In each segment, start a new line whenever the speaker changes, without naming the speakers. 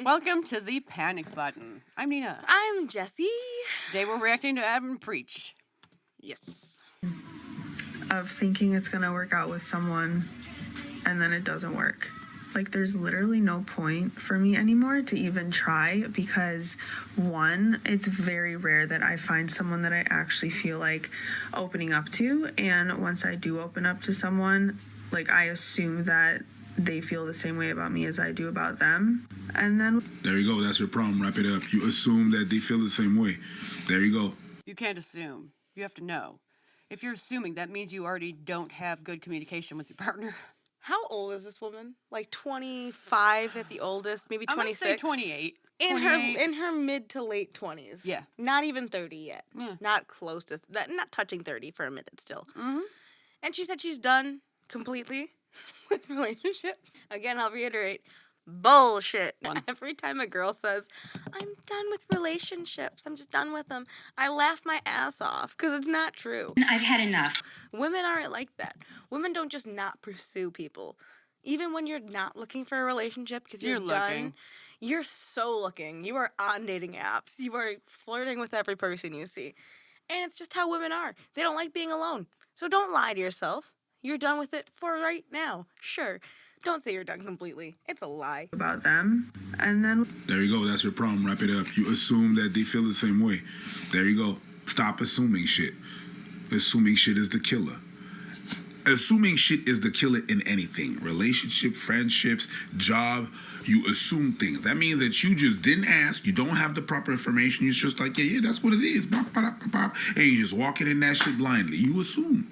Welcome to the Panic Button. I'm Nina.
I'm Jessie.
Today we're reacting to Adam Preach.
Yes.
Of thinking it's gonna work out with someone and then it doesn't work. Like, there's literally no point for me anymore to even try because, one, it's very rare that I find someone that I actually feel like opening up to. And once I do open up to someone, like, I assume that they feel the same way about me as I do about them. And then...
There you go. That's your problem. Wrap it up. You assume that they feel the same way. There you go.
You can't assume. You have to know. If you're assuming, that means you already don't have good communication with your partner.
How old is this woman? Like 25 at the oldest, maybe 26.
I'm gonna say 28.
In her mid to late 20s.
Yeah.
Not even 30 yet.
Yeah.
Not close to that. Not touching 30 for a minute still.
Mm-hmm.
And she said she's done completely with relationships. Again, I'll reiterate. Bullshit. Every time a girl says, I'm done with relationships, I'm just done with them, I laugh my ass off because it's not true.
I've had enough.
Women aren't like that. Women don't just not pursue people. Even when you're not looking for a relationship because you're done,
looking.
You're so looking. You are on dating apps. You are flirting with every person you see. And it's just how women are. They don't like being alone. So don't lie to yourself. You're done with it for right now. Sure. Don't say you're done completely. It's a lie.
About them. And then...
There you go. That's your problem. Wrap it up. You assume that they feel the same way. There you go. Stop assuming shit. Assuming shit is the killer. Assuming shit is the killer in anything. Relationship, friendships, job. You assume things. That means that you just didn't ask. You don't have the proper information. You're just like, yeah, that's what it is. Bop, bop, bop, bop. And you're just walking in that shit blindly. You assume.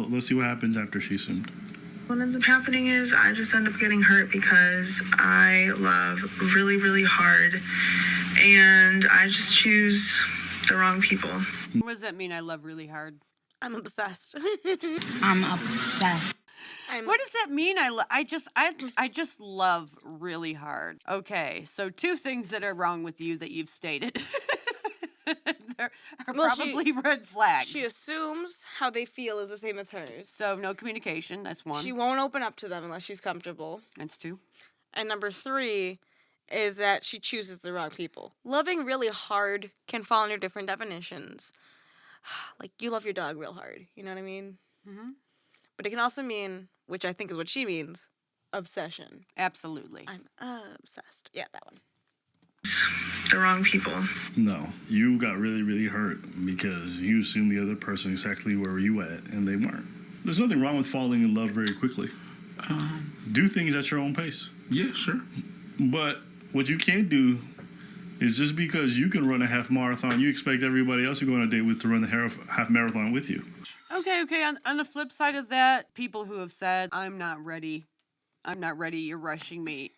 Let's see what happens after she assumed.
What ends up happening is I just end up getting hurt because I love really, really hard. And I just choose the wrong people.
What does that mean, I love really hard?
I'm obsessed.
I'm obsessed.
What does that mean? I just love really hard. Okay, so two things that are wrong with you that you've stated. There are probably red flags.
She assumes how they feel is the same as hers.
So no communication, that's one.
She won't open up to them unless she's comfortable.
That's two.
And number 3 is that she chooses the wrong people. Loving really hard can fall under different definitions. Like, you love your dog real hard. You know what I mean?
Mm-hmm.
But it can also mean, which I think is what she means, obsession.
Absolutely.
I'm obsessed. Yeah, that one.
The wrong people.
No, you got really, really hurt because you assumed the other person exactly where you at, and they weren't. There's nothing wrong with falling in love very quickly. Do things at your own pace.
Yeah, sure.
But what you can't do is just because you can run a half marathon, you expect everybody else you're going on a date with to run the half marathon with you.
Okay. On the flip side of that, people who have said, I'm not ready, you're rushing me.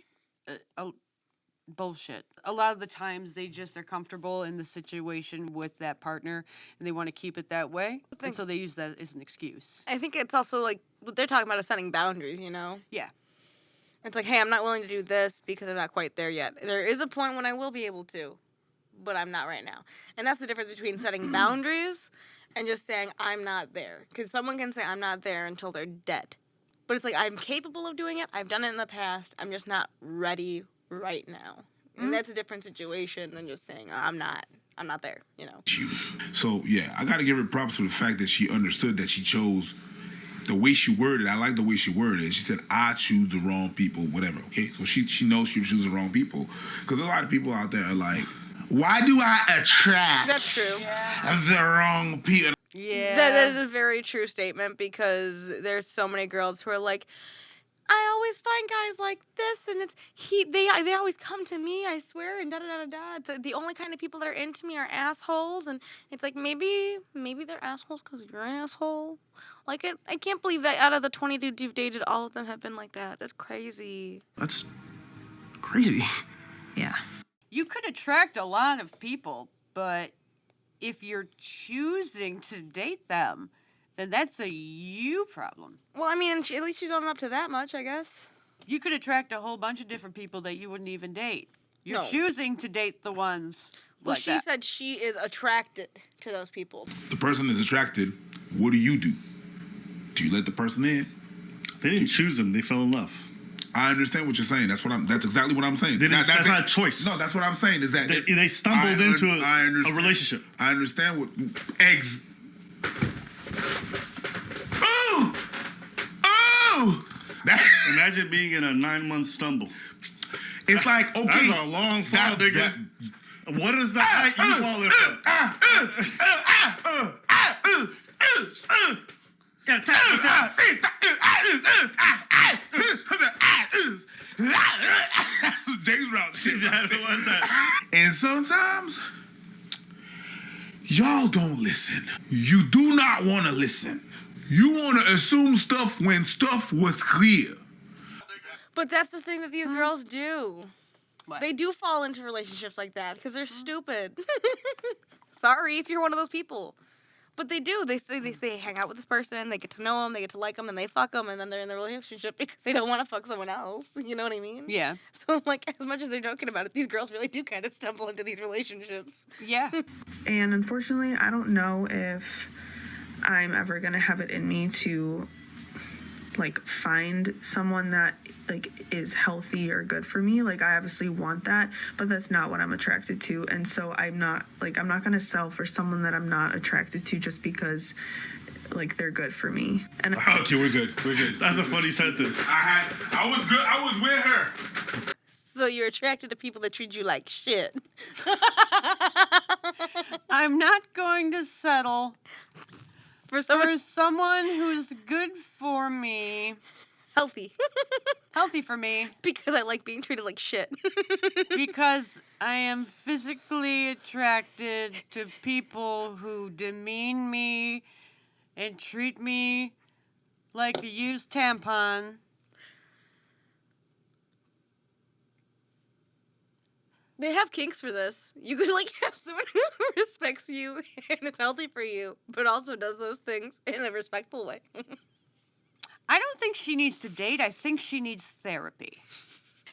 Bullshit. A lot of the times they're comfortable in the situation with that partner and they want to keep it that way. And so they use that as an excuse.
I think it's also like what they're talking about is setting boundaries, you know?
Yeah.
It's like, hey, I'm not willing to do this because I'm not quite there yet. There is a point when I will be able to, but I'm not right now. And that's the difference between setting boundaries and just saying, I'm not there. Because someone can say, I'm not there until they're dead. But it's like, I'm capable of doing it. I've done it in the past. I'm just not ready right now. And that's a different situation than just saying, I'm not there, you know?
So, yeah, I got to give her props for the fact that she understood that she chose the way she worded. I like the way she worded it. She said, I choose the wrong people, whatever, okay? So she knows she chooses the wrong people. Because a lot of people out there are like, why do I attract
That's true.
the wrong people?
Yeah.
That is a very true statement because there's so many girls who are like, I always find guys like this, and they always come to me, I swear, and da-da-da-da-da. The only kind of people that are into me are assholes, and it's like, maybe they're assholes because you're an asshole. Like, I can't believe that out of the 20 dudes you've dated, all of them have been like that. That's crazy.
That's crazy.
Yeah.
You could attract a lot of people, but if you're choosing to date them, then that's a you problem.
Well, I mean, at least she's owning up to that much, I guess.
You could attract a whole bunch of different people that you wouldn't even date. You're
No.
choosing to date the ones
Well,
like
she
that.
said she is attracted to those people.
The person is attracted. What do? Do you let the person in?
They didn't choose them, they fell in love.
I understand what you're saying. That's exactly what I'm saying.
That's not a choice.
No, that's what I'm saying. Is that
they stumbled into a relationship.
I understand what eggs. Oh.
Imagine being in a 9-month stumble.
It's like, okay,
that's a long fall, nigga. What is the height you falling from? Gotta tap yourself.
That's some James Brown shit. And sometimes y'all don't listen. You do not want to listen. You want to assume stuff when stuff was clear.
But that's the thing that these girls do.
What?
They do fall into relationships like that because they're stupid. Sorry if you're one of those people. But they do. They hang out with this person, they get to know them, they get to like them, and they fuck them, and then they're in the relationship because they don't want to fuck someone else. You know what I mean?
Yeah.
So, like, as much as they're joking about it, these girls really do kind of stumble into these relationships.
Yeah.
And unfortunately, I don't know if I'm ever going to have it in me to, like, find someone that, like, is healthy or good for me. Like, I obviously want that, but that's not what I'm attracted to. And so I'm not going to sell for someone that I'm not attracted to just because, like, they're good for me. And
Okay, we're good.
That's a funny sentence.
I was good. I was with her.
So you're attracted to people that treat you like shit.
I'm not going to settle
For
for someone who's good for me.
healthy.
Healthy for me.
Because I like being treated like shit.
Because I am physically attracted to people who demean me and treat me like a used tampon.
They have kinks for this. You could, like, have someone who respects you and it's healthy for you, but also does those things in a respectful way.
I don't think she needs to date. I think she needs therapy.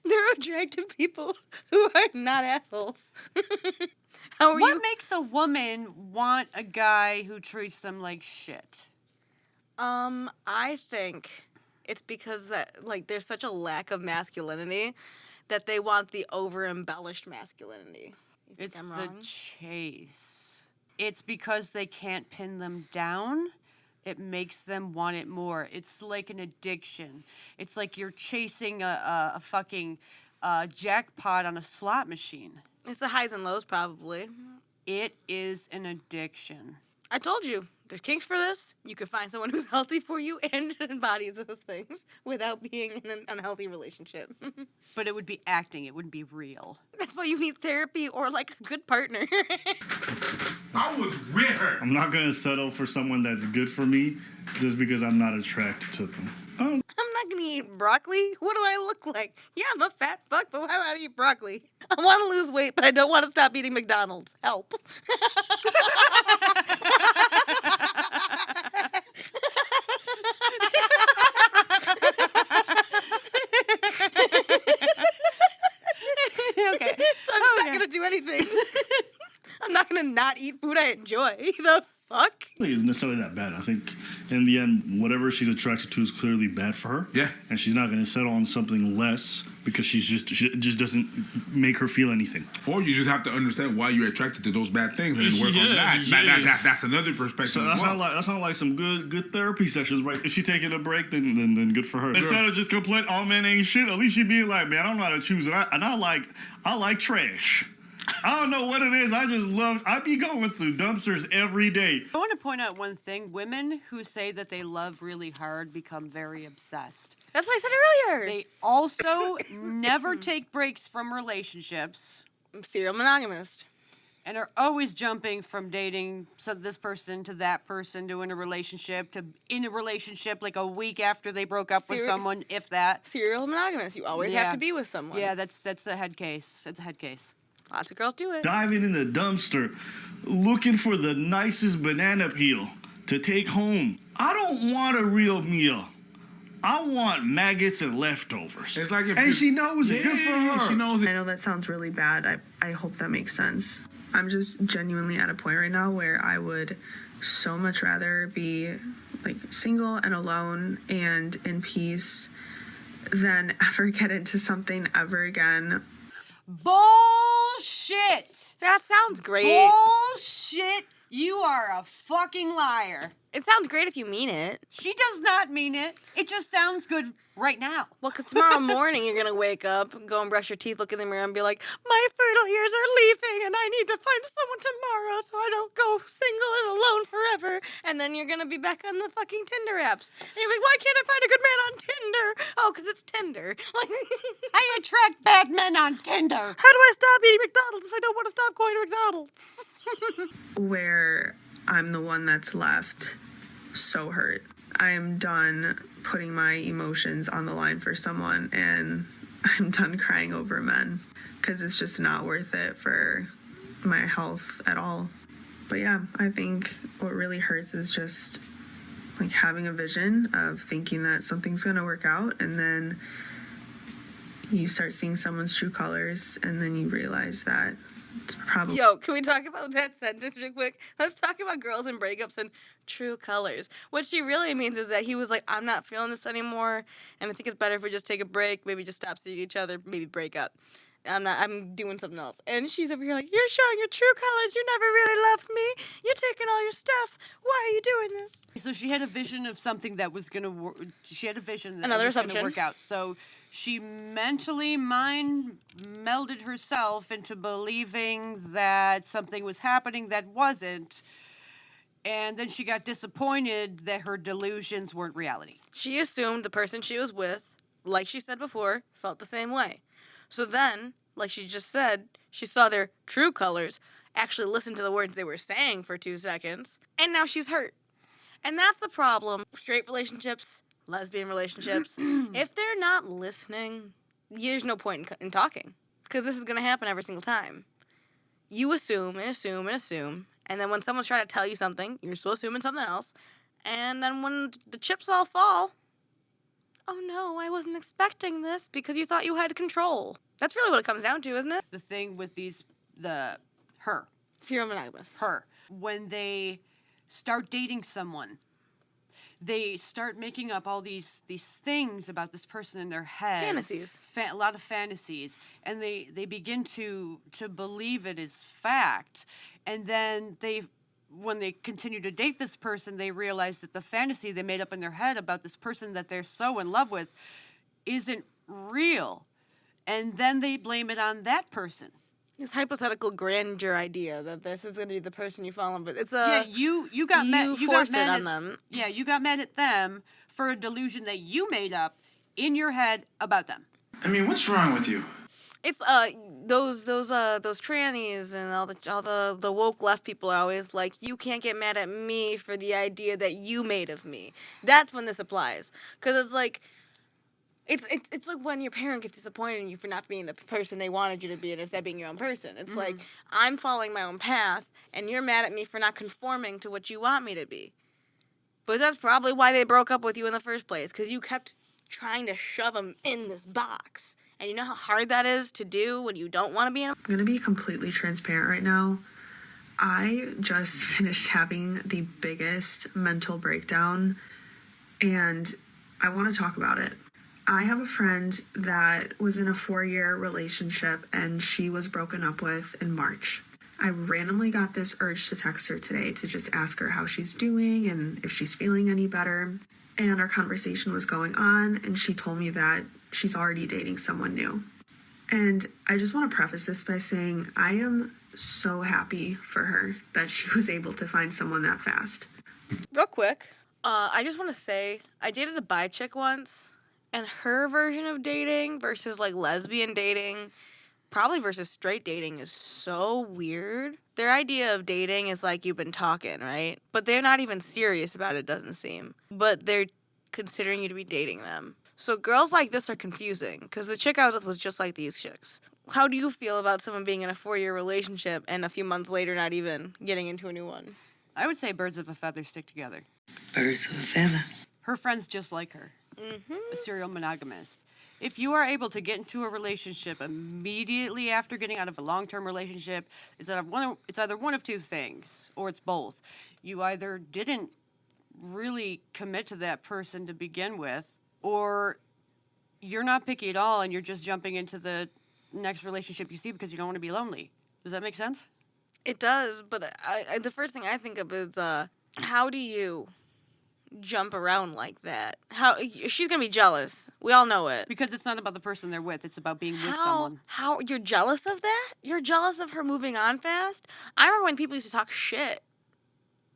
There are attractive people who are not assholes. How are
What
you?
makes a woman want a guy who treats them like shit?
I think it's because that, like, there's such a lack of masculinity that they want the over-embellished masculinity. You think
It's
I'm
the
wrong?
chase. It's because they can't pin them down. It makes them want it more. It's like an addiction. It's like you're chasing a fucking jackpot on a slot machine.
It's the highs and lows, probably.
It is an addiction.
I told you, there's kinks for this. You can find someone who's healthy for you and embodies those things without being in an unhealthy relationship.
But it would be acting. It wouldn't be real.
That's why you need therapy or, like, a good partner.
I was with her.
I'm not gonna settle for someone that's good for me just because I'm not attracted to them.
I'm not gonna eat broccoli. What do I look like? Yeah, I'm a fat fuck, but why would I eat broccoli? I want to lose weight, but I don't want to stop eating McDonald's. Help.
Okay.
So I'm just not gonna do anything. I'm not gonna not eat food I enjoy. The fuck?
I don't think it's necessarily that bad. I think in the end, whatever she's attracted to is clearly bad for her.
Yeah.
And she's not going to settle on something less because she just doesn't make her feel anything.
Or you just have to understand why you're attracted to those bad things and then work on that. That's another perspective.
So
as well.
that sounds like some good therapy sessions, right? If she taking a break, then good for her. Instead of just complaining, all men ain't shit, at least she being like, man, I don't know how to choose it. I like trash. I don't know what it is. I be going through dumpsters every day.
I want to point out one thing. Women who say that they love really hard become very obsessed.
That's what I said earlier.
They also never take breaks from relationships
I'm serial monogamist.
and are always jumping from dating this person to that person to in a relationship like a week after they broke up with someone, if that.
Serial monogamist. You always have to be with someone.
Yeah, that's a head case. That's a head case.
Lots of girls do it.
Diving in the dumpster, looking for the nicest banana peel to take home. I don't want a real meal. I want maggots and leftovers.
It's like
and she knows it. Good for her.
She knows it.
I know that sounds really bad. I hope that makes sense. I'm just genuinely at a point right now where I would so much rather be, like, single and alone and in peace then ever get into something ever again.
Bullshit!
That sounds great.
Bullshit! You are a fucking liar.
It sounds great if you mean it.
She does not mean it. It just sounds good right now.
Well, because tomorrow morning you're going to wake up, go and brush your teeth, look in the mirror, and be like, my fertile years are leaving, and I need to find someone tomorrow so I don't go single and alone forever. And then you're going to be back on the fucking Tinder apps. And you're like, why can't I find a good man on Tinder? Oh, because it's Tinder. Like,
I attract bad men on Tinder.
how do I stop eating McDonald's if I don't want to stop going to McDonald's?
Where I'm the one that's left so hurt. I am done putting my emotions on the line for someone, and I'm done crying over men because it's just not worth it for my health at all. But yeah, I think what really hurts is just like having a vision of thinking that something's gonna work out, and then you start seeing someone's true colors, and then you realize that it's probably...
Yo, can we talk about that sentence real quick? Let's talk about girls and breakups and true colors. What she really means is that he was like, I'm not feeling this anymore, and I think it's better if we just take a break, maybe just stop seeing each other, maybe break up. I'm doing something else. And she's over here like, you're showing your true colors. You never really loved me. You're taking all your stuff. Why are you doing this?
So she had a vision of something that was going to work. She had a vision that
Another
was going to
assumption.
work out. So she mentally mind melded herself into believing that something was happening that wasn't. And then she got disappointed that her delusions weren't reality.
She assumed the person she was with, like she said before, felt the same way. So then, like she just said, she saw their true colors, actually listened to the words they were saying for 2 seconds, and now she's hurt. And that's the problem. Straight relationships, lesbian relationships, if they're not listening, there's no point in talking. Because this is going to happen every single time. You assume and assume and assume, and then when someone's trying to tell you something, you're still assuming something else, and then when the chips all fall, oh no, I wasn't expecting this because you thought you had control. That's really what it comes down to, isn't it?
The thing with her,
Fear of monogamous.
when they start dating someone, they start making up all these things about this person in their head.
Fantasies.
A lot of fantasies. And they begin to believe it is fact. And then when they continue to date this person, they realize that the fantasy they made up in their head about this person that they're so in love with isn't real. And then they blame it on that person.
This hypothetical grandeur idea that this is going to be the person you fall in love with. It's
you got mad. You
force
got mad
it on
at
them.
Yeah, you got mad at them for a delusion that you made up in your head about them.
I mean, what's wrong with you?
It's those trannies and all the woke left people are always like, you can't get mad at me for the idea that you made of me. That's when this applies, because it's like. It's like when your parent gets disappointed in you for not being the person they wanted you to be and instead being your own person. It's like, I'm following my own path, and you're mad at me for not conforming to what you want me to be. But that's probably why they broke up with you in the first place, because you kept trying to shove them in this box. And you know how hard that is to do when you don't want to be in a...
I'm going to be completely transparent right now. I just finished having the biggest mental breakdown, and I want to talk about it. I have a friend that was in a 4-year relationship, and she was broken up with in March. I randomly got this urge to text her today to just ask her how she's doing and if she's feeling any better. And our conversation was going on, and she told me that she's already dating someone new. And I just want to preface this by saying I am so happy for her that she was able to find someone that fast.
Real quick, I just want to say, I dated a bi chick once, and her version of dating versus, like, lesbian dating, probably versus straight dating, is so weird. Their idea of dating is like, you've been talking, right? But they're not even serious about it, doesn't seem. But they're considering you to be dating them. So girls like this are confusing, because the chick I was with was just like these chicks. How do you feel about someone being in a 4-year relationship and a few months later not even getting into a new one?
I would say birds of a feather stick together.
Birds of a feather.
Her friend's just like her. A serial monogamist. If you are able to get into a relationship immediately after getting out of a long-term relationship, it's either one of two things, or it's both. You either didn't really commit to that person to begin with, or you're not picky at all, and you're just jumping into the next relationship you see because you don't want to be lonely. Does that make sense?
It does, but the first thing I think of is how do you jump around like that? How she's gonna be jealous. We all know it.
Because it's not about the person they're with; it's about being with someone.
How you're jealous of that? You're jealous of her moving on fast? I remember when people used to talk shit.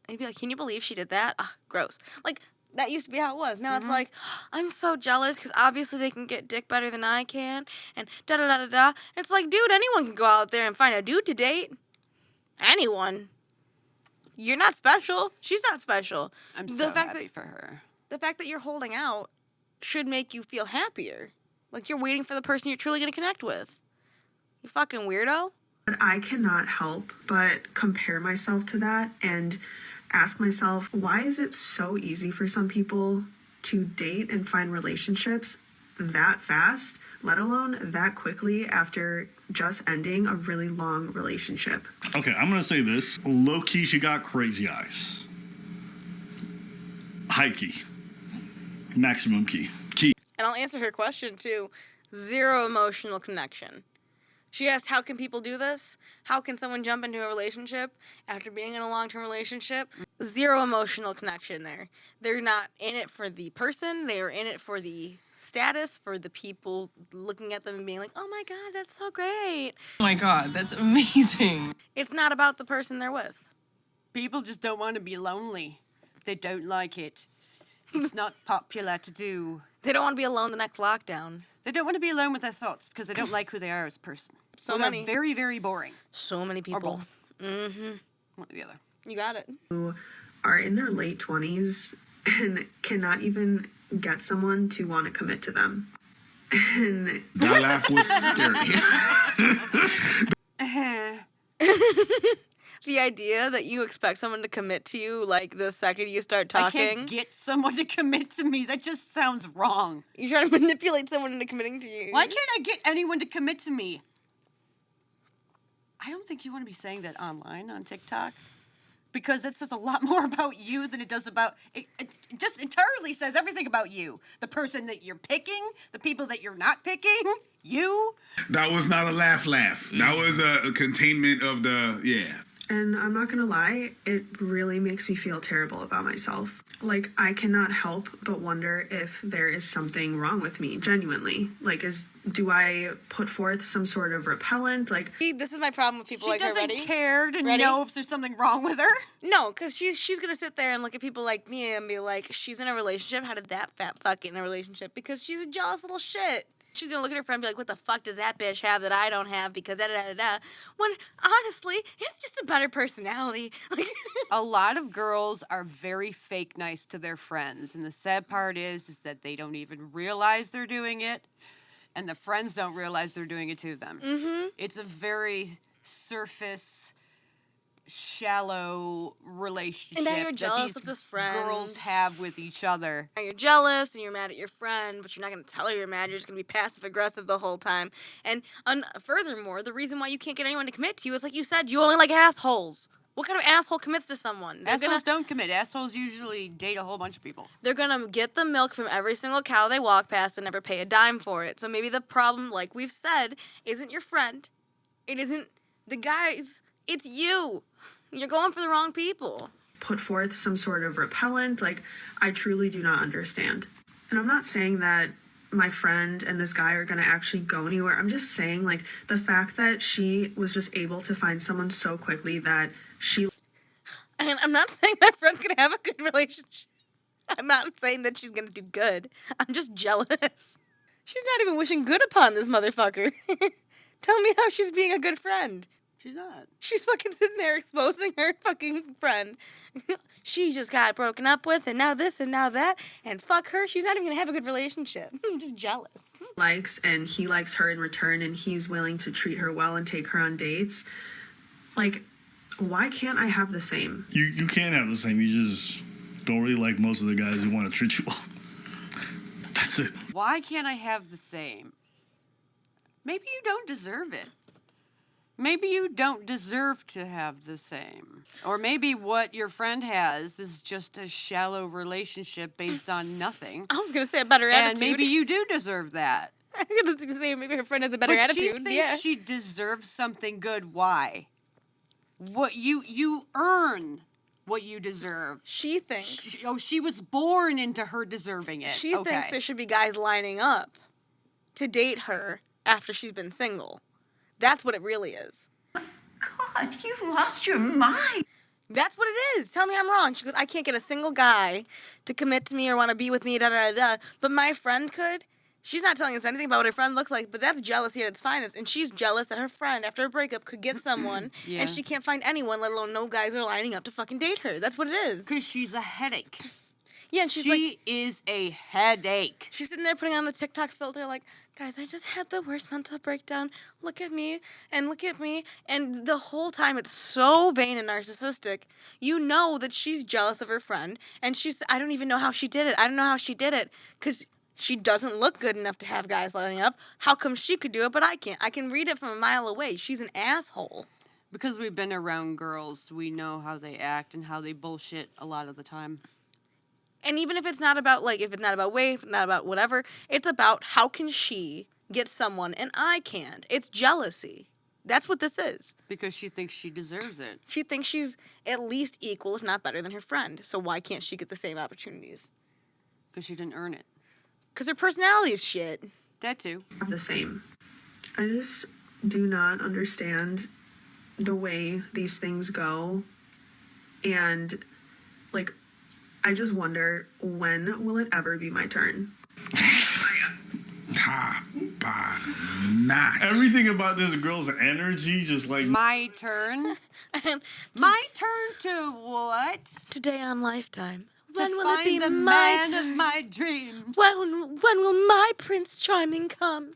They'd be like, "Can you believe she did that? Ah, gross." Like that used to be how it was. Now it's like, I'm so jealous because obviously they can get dick better than I can, and da da da da da. It's like, dude, anyone can go out there and find a dude to date. Anyone. You're not special. She's not special.
I'm so happy for her.
The fact that you're holding out should make you feel happier. Like you're waiting for the person you're truly going to connect with. You fucking weirdo.
But I cannot help but compare myself to that and ask myself, why is it so easy for some people to date and find relationships that fast, let alone that quickly after just ending a really long relationship?
Okay, I'm gonna say this. Low key, she got crazy eyes. High key. Maximum key.
And I'll answer her question too. Zero emotional connection. She asked, how can people do this? How can someone jump into a relationship after being in a long-term relationship? Zero emotional connection there. They're not in it for the person. They are in it for the status, for the people looking at them and being like, oh my God, that's so great.
Oh my God, that's amazing.
It's not about the person they're with.
People just don't want to be lonely. They don't like it. It's not popular to do.
They don't want to be alone the next lockdown.
They don't want to be alone with their thoughts because they don't like who they are as a person.
So
Or they're
many.
very, very boring.
So many people.
Or both.
Mm-hmm.
One or the other.
You got it.
Who are in their late 20s and cannot even get someone to want to commit to them. And
That laugh was scary.
The idea that you expect someone to commit to you like the second you start talking.
I can't get someone to commit to me. That just sounds wrong.
You try to manipulate someone into committing to you.
Why can't I get anyone to commit to me? I don't think you want to be saying that online on TikTok. Because it says a lot more about you than it does about... It just entirely says everything about you. The person that you're picking, the people that you're not picking, you.
That was not a laugh. That was a containment of the, yeah.
And I'm not gonna lie, it really makes me feel terrible about myself. Like, I cannot help but wonder if there is something wrong with me, genuinely. Like, do I put forth some sort of repellent? Like,
See, this is my problem with people
She
like her.
doesn't
Ready?
care to
Ready?
know if there's something wrong with her.
No, because she's going to sit there and look at people like me and be like, she's in a relationship? How did that fat fuck get in a relationship? Because she's a jealous little shit. She's going to look at her friend and be like, what the fuck does that bitch have that I don't have because da-da-da-da-da. When, honestly, it's just a better personality. Like,
A lot of girls are very fake nice to their friends. And the sad part is that they don't even realize they're doing it. And the friends don't realize they're doing it to them.
mm-hmm.
It's a very surface, shallow relationship
And now you're
that
jealous
these
of this friend.
girls have with each other.
Now you're jealous and you're mad at your friend, but you're not going to tell her you're mad. You're just going to be passive-aggressive the whole time. And furthermore, the reason why you can't get anyone to commit to you is, like you said, you only like assholes. What kind of asshole commits to someone?
Assholes don't commit. Assholes usually date a whole bunch of people.
They're going to get the milk from every single cow they walk past and never pay a dime for it. So maybe the problem, like we've said, isn't your friend. It isn't the guys. It's you. You're going for the wrong people.
put forth some sort of repellent. Like, I truly do not understand. And I'm not saying that my friend and this guy are going to actually go anywhere. I'm just saying, like, the fact that she was just able to find someone so quickly that she...
And I'm not saying my friend's going to have a good relationship. I'm not saying that she's going to do good. I'm just jealous. She's not even wishing good upon this motherfucker. Tell me how she's being a good friend.
She's not.
She's fucking sitting there exposing her fucking friend. She just got broken up with, and now this and now that, and fuck her. She's not even gonna have a good relationship. I'm just jealous.
likes, and he likes her in return, and he's willing to treat her well and take her on dates. Like, why can't I have the same?
You can't have the same. You just don't really like most of the guys who want to treat you well. That's it. Why
can't I have the same? Maybe you don't deserve it. maybe you don't deserve to have the same. Or maybe what your friend has is just a shallow relationship based on nothing.
I was going to say a better
And
attitude.
maybe you do deserve that.
I was going to say maybe her friend has a better
But
attitude.
she thinks she deserves something good. Why? What you earn what you deserve.
She thinks.
She was born into her deserving it.
She thinks there should be guys lining up to date her after she's been single. That's what it really is.
God, you've lost your mind.
That's what it is. Tell me I'm wrong. She goes, I can't get a single guy to commit to me or want to be with me, da-da-da-da. But my friend could. She's not telling us anything about what her friend looks like, but that's jealousy at its finest. And she's jealous that her friend, after a breakup, could get someone, and she can't find anyone, let alone no guys are lining up to fucking date her. That's what it is.
Because she's a headache.
Yeah, and
she is a headache.
She's sitting there putting on the TikTok filter like, guys, I just had the worst mental breakdown. Look at me and look at me. And the whole time it's so vain and narcissistic. You know that she's jealous of her friend. And I don't even know how she did it. I don't know how she did it. Because she doesn't look good enough to have guys lining up. How come she could do it, but I can't? I can read it from a mile away. She's an asshole.
Because we've been around girls, we know how they act and how they bullshit a lot of the time.
And even if it's not about, weight, if it's not about whatever, it's about how can she get someone and I can't. It's jealousy. That's what this is.
Because she thinks she deserves it.
She thinks she's at least equal, if not better, than her friend. So why can't she get the same opportunities?
Because she didn't earn it.
Because her personality is shit.
That too.
The same. I just do not understand the way these things go. And, I just wonder, when will it ever be my turn?
Everything about this girl's energy, just like...
My turn? My turn to what?
Today on Lifetime.
When will it be the man of my dreams?
When will my Prince Charming come?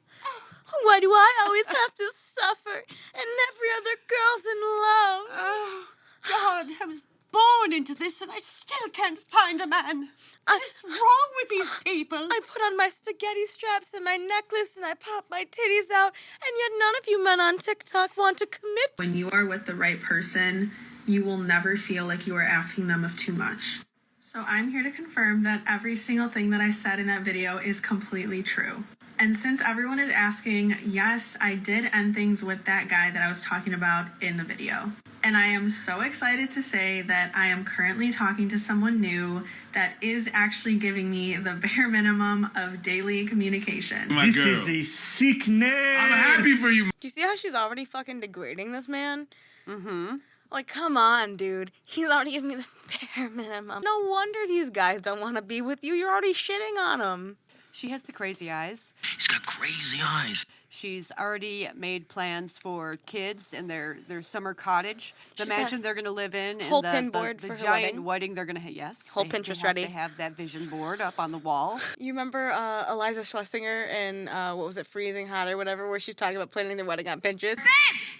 Why do I always have to suffer and every other girl's in love?
Oh, God, I was born into this and I still can't find a man. What's wrong with these people?
I put on my spaghetti straps and my necklace and I pop my titties out, and yet none of you men on TikTok want to commit.
When you are with the right person, you will never feel like you are asking them of too much. So I'm here to confirm that every single thing that I said in that video is completely true. And since everyone is asking, yes, I did end things with that guy that I was talking about in the video. And I am so excited to say that I am currently talking to someone new that is actually giving me the bare minimum of daily communication.
This is a sickness.
I'm happy for you.
Do you see how she's already fucking degrading this man?
Mm-hmm.
Come on, dude. He's already giving me the bare minimum. No wonder these guys don't want to be with you. You're already shitting on them.
She has the crazy eyes.
He's got crazy eyes.
She's already made plans for kids and their summer cottage, the mansion they're going to live in,
whole
and
pin board
the
for her
giant wedding they're going to have. Yes,
whole Pinterest ready.
They have that vision board up on the wall.
You remember Eliza Schlesinger in what was it, Freezing Hot or whatever, where she's talking about planning their wedding on Pinterest?
Babe,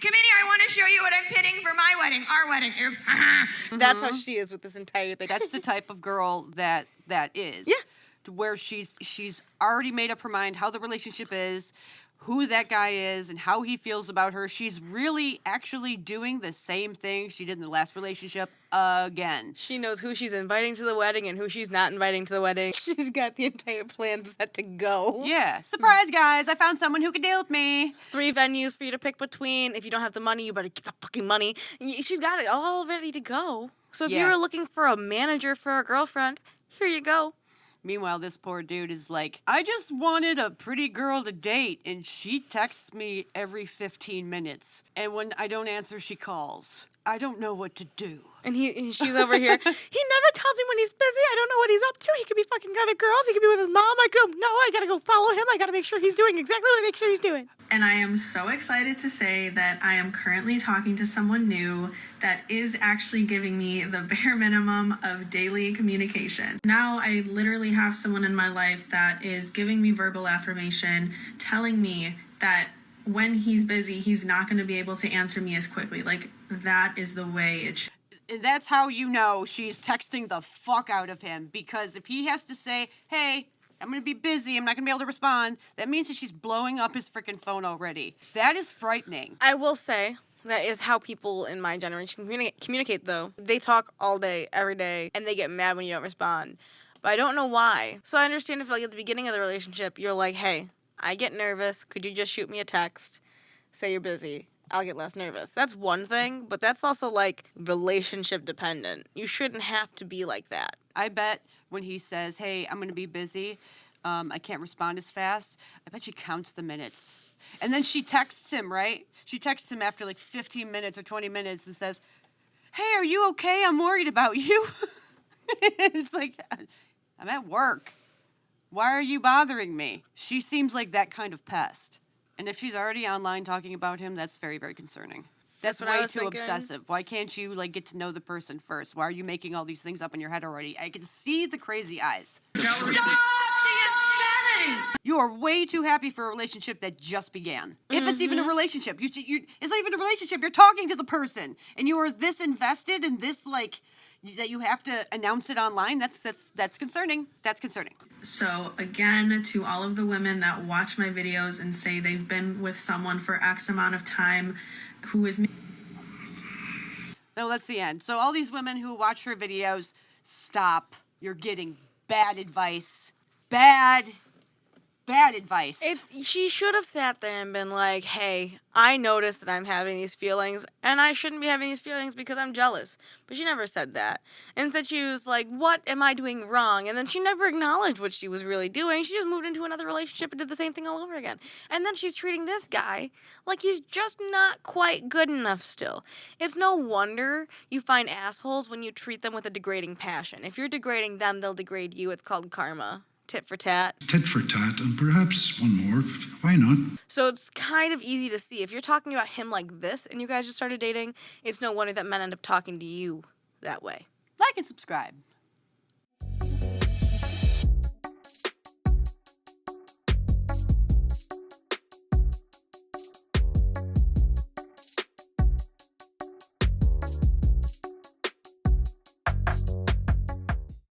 come in here. I want to show you what I'm pinning for my wedding, our wedding. Oops.
That's how she is with this entire thing.
That's the type of girl that is.
Yeah.
To where she's already made up her mind how the relationship is, who that guy is, and how he feels about her. She's really actually doing the same thing she did in the last relationship again.
She knows who she's inviting to the wedding and who she's not inviting to the wedding. She's got the entire plan set to go.
Yeah. Surprise, guys. I found someone who can deal with me.
3 venues for you to pick between. If you don't have the money, you better get the fucking money. She's got it all ready to go. So if you were looking for a manager for a girlfriend, here you go.
Meanwhile, this poor dude is like, I just wanted a pretty girl to date, and she texts me every 15 minutes. And when I don't answer, she calls. I don't know what to do.
And she's over here. He never tells me when he's busy. I don't know what he's up to. He could be fucking other girls. He could be with his mom. I gotta go follow him. I gotta make sure he's doing exactly what I make sure he's doing.
And I am so excited to say that I am currently talking to someone new that is actually giving me the bare minimum of daily communication. Now I literally have someone in my life that is giving me verbal affirmation, telling me that when he's busy, he's not going to be able to answer me as quickly. That is the way it should.
That's how you know she's texting the fuck out of him, because if he has to say, hey, I'm going to be busy, I'm not going to be able to respond, that means that she's blowing up his freaking phone already. That is frightening.
I will say, That is how people in my generation communicate, though. They talk all day, every day, and they get mad when you don't respond. But I don't know why. So I understand if, like, at the beginning of the relationship, you're like, hey, I get nervous. Could you just shoot me a text? Say you're busy. I'll get less nervous. That's one thing, but that's also, like, relationship dependent. You shouldn't have to be like that.
I bet when he says, hey, I'm going to be busy, I can't respond as fast, I bet she counts the minutes. And then she texts him, right? She texts him after like 15 minutes or 20 minutes and says, hey, are you okay? I'm worried about you. It's like, I'm at work. Why are you bothering me? She seems like that kind of pest. And if she's already online talking about him, that's very, very concerning. That's
what I
way
was
too
thinking.
obsessive. Why can't you, like, get to know the person first? Why are you making all these things up in your head already? I can see the crazy eyes.
Stop the insanity!
You are way too happy for a relationship that just began. If it's even a relationship. It's not even a relationship. You're talking to the person. And you are this invested in this, like, that you have to announce it online. That's concerning. That's concerning.
So again, to all of the women that watch my videos and say they've been with someone for X amount of time who is...
No, that's the end. So all these women who watch her videos, stop. You're getting bad advice. Bad advice.
She should have sat there and been like, hey, I noticed that I'm having these feelings, and I shouldn't be having these feelings because I'm jealous. But she never said that. Instead, she was like, what am I doing wrong? And then she never acknowledged what she was really doing. She just moved into another relationship and did the same thing all over again. And then she's treating this guy like he's just not quite good enough still. It's no wonder you find assholes when you treat them with a degrading passion. If you're degrading them, they'll degrade you. It's called karma. Tit for tat.
Tit for tat, and perhaps one more. Why not?
So it's kind of easy to see. If you're talking about him like this and you guys just started dating, it's no wonder that men end up talking to you that way.
Like and subscribe.